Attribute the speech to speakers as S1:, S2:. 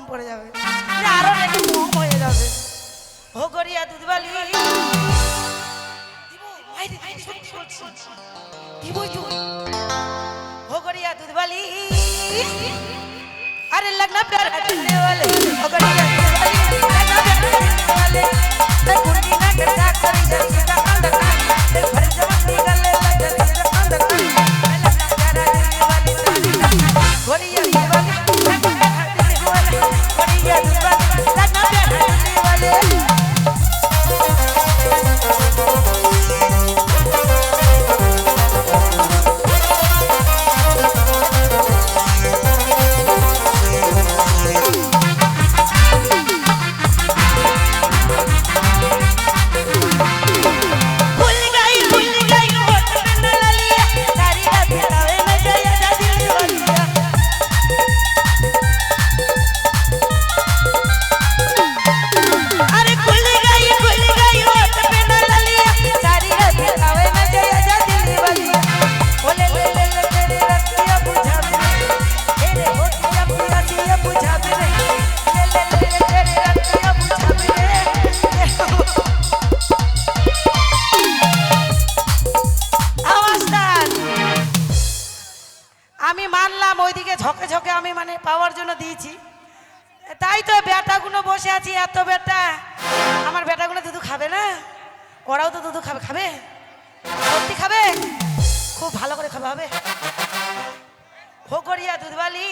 S1: কম পড়ে যাবে, আরো একটু কম হয়ে যাবে। ও গড়িয়া দুধবালি हो गड़िया दूध वाली अरे लगना प्यार करने वाले हो गड़िया दूध वाली लगना प्यार करने वाले ते कुंडी ना करता करी जल्दी का अंदर ते भर जवानी गले लग जल्दी का अंदर लगना प्यार करने वाली गड़िया दूध वाली लगना प्यार करने वाले गड़िया दूध वाली लगना प्यार करने वाले আমি মানলাম ওইদিকে ঝকে ঝকে আমি মানে পাওয়ার জন্য দিয়েছি, তাই তো বেটাগুলো বসে আছি এত বেটা। আমার বেটাগুলো দুধ খাবে না? ওরাও তো দুধ খাবে, খাবে সত্যি খাবে, খুব ভালো করে খাওয়া হবে। हो गड़िया दूध वाली